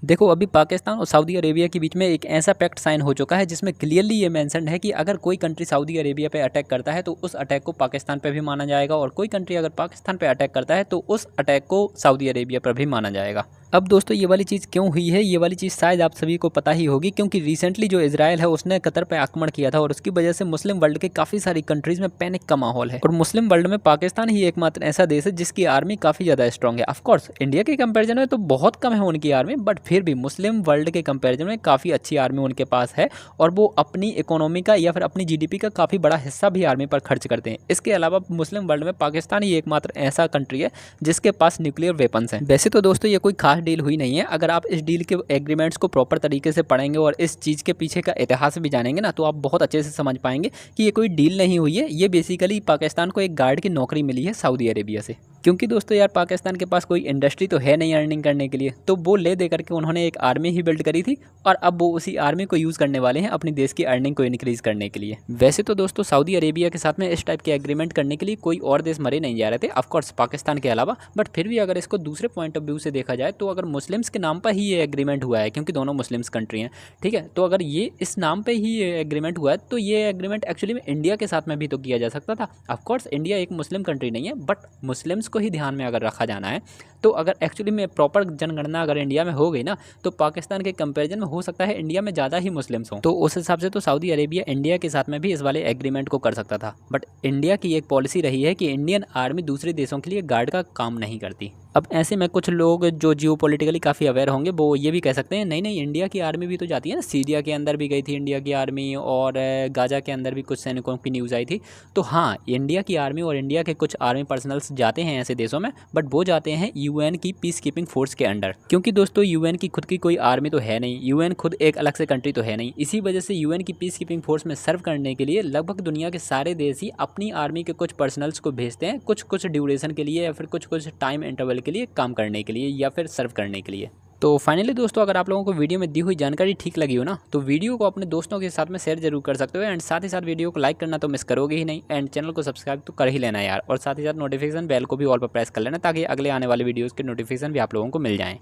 देखो अभी पाकिस्तान और सऊदी अरेबिया के बीच में एक ऐसा पैक्ट साइन हो चुका है जिसमें क्लियरली ये मेंशन है कि अगर कोई कंट्री सऊदी अरेबिया पे अटैक करता है तो उस अटैक को पाकिस्तान पे भी माना जाएगा, और कोई कंट्री अगर पाकिस्तान पे अटैक करता है तो उस अटैक को सऊदी अरेबिया पर भी माना जाएगा। अब दोस्तों ये वाली चीज़ क्यों हुई है, ये वाली चीज़ शायद आप सभी को पता ही होगी, क्योंकि रिसेंटली जो इजराइल है उसने कतर पे आक्रमण किया था और उसकी वजह से मुस्लिम वर्ल्ड के काफ़ी सारी कंट्रीज़ में पैनिक का माहौल है। और मुस्लिम वर्ल्ड में पाकिस्तान ही एकमात्र ऐसा देश है जिसकी आर्मी काफ़ी ज़्यादा स्ट्रॉन्ग है। ऑफकोर्स इंडिया के कंपेरिजन में तो बहुत कम है उनकी आर्मी, बट फिर भी मुस्लिम वर्ल्ड के कंपेरिजन में काफ़ी अच्छी आर्मी उनके पास है, और वो अपनी इकोनॉमी का या फिर अपनी जीडीपी का काफ़ी बड़ा हिस्सा भी आर्मी पर खर्च करते हैं। इसके अलावा मुस्लिम वर्ल्ड में पाकिस्तान ही एकमात्र ऐसा कंट्री है जिसके पास न्यूक्लियर वेपन्स हैं। वैसे तो दोस्तों ये कोई खास डील हुई नहीं है, अगर आप इस डील के एग्रीमेंट्स को प्रॉपर तरीके से पढ़ेंगे और इस चीज़ के पीछे का इतिहास भी जानेंगे ना, तो आप बहुत अच्छे से समझ पाएंगे कि ये कोई डील नहीं हुई है। ये बेसिकली पाकिस्तान को एक गार्ड की नौकरी मिली है सऊदी अरेबिया से, क्योंकि दोस्तों यार पाकिस्तान के पास कोई इंडस्ट्री तो है नहीं अर्निंग करने के लिए, तो वो ले दे करके उन्होंने एक आर्मी ही बिल्ड करी थी और अब वो उसी आर्मी को यूज़ करने वाले हैं अपनी देश की अर्निंग को इंक्रीज़ करने के लिए। वैसे तो दोस्तों सऊदी अरेबिया के साथ में इस टाइप के एग्रीमेंट करने के लिए कोई और देश मरे नहीं जा रहे थे, ऑफकोर्स पाकिस्तान के अलावा, बट फिर भी अगर इसको दूसरे पॉइंट ऑफ व्यू से देखा जाए तो अगर मुस्लिम्स के नाम पर ही ये एग्रीमेंट हुआ है, क्योंकि दोनों मुस्लिम्स कंट्री हैं, ठीक है, तो अगर ये इस नाम पर ही ये एग्रीमेंट हुआ है तो ये एग्रीमेंट एक्चुअली में इंडिया के साथ में भी तो किया जा सकता था। ऑफकोर्स इंडिया एक मुस्लिम कंट्री नहीं है, बट मुस्लिम्स को ही ध्यान में अगर रखा जाना है तो अगर एक्चुअली में प्रॉपर जनगणना अगर इंडिया में हो गई ना, तो पाकिस्तान के कंपैरिजन में हो सकता है इंडिया में ज़्यादा ही मुस्लिम्स हों, तो उस हिसाब से तो सऊदी अरेबिया इंडिया के साथ में भी इस वाले एग्रीमेंट को कर सकता था। बट इंडिया की एक पॉलिसी रही है कि इंडियन आर्मी दूसरे देशों के लिए गार्ड का काम नहीं करती। अब ऐसे में कुछ लोग जो जियोपॉलिटिकली काफ़ी अवेयर होंगे वो ये भी कह सकते हैं नहीं नहीं इंडिया की आर्मी भी तो जाती है ना, सीरिया के अंदर भी गई थी इंडिया की आर्मी, और गाजा के अंदर भी कुछ सैनिकों की न्यूज़ आई थी। तो हाँ, इंडिया की आर्मी और इंडिया के कुछ आर्मी पर्सनल्स जाते हैं ऐसे देशों में, बट वो जाते हैं यूएन की पीस कीपिंग फोर्स के अंडर, क्योंकि दोस्तों यूएन की खुद की कोई आर्मी तो है नहीं, यूएन खुद एक अलग से कंट्री तो है नहीं। इसी वजह से यूएन की पीस कीपिंग फोर्स में सर्व करने के लिए लगभग दुनिया के सारे देश ही अपनी आर्मी के कुछ पर्सनल्स को भेजते हैं, कुछ कुछ ड्यूरेशन के लिए या फिर कुछ कुछ टाइम इंटरवल के लिए काम करने के लिए या फिर सर्व करने के लिए। तो फाइनली दोस्तों अगर आप लोगों को वीडियो में दी हुई जानकारी ठीक लगी हो ना, तो वीडियो को अपने दोस्तों के साथ में शेयर जरूर कर सकते हो, एंड साथ ही साथ वीडियो को लाइक करना तो मिस करोगे ही नहीं, एंड चैनल को सब्सक्राइब तो कर ही लेना यार, और साथ ही साथ नोटिफिकेशन बेल को भी ऑल पर प्रेस कर लेना ताकि अगले आने वाले वीडियोज़ के नोटिफिकेशन भी आप लोगों को मिल जाएँ।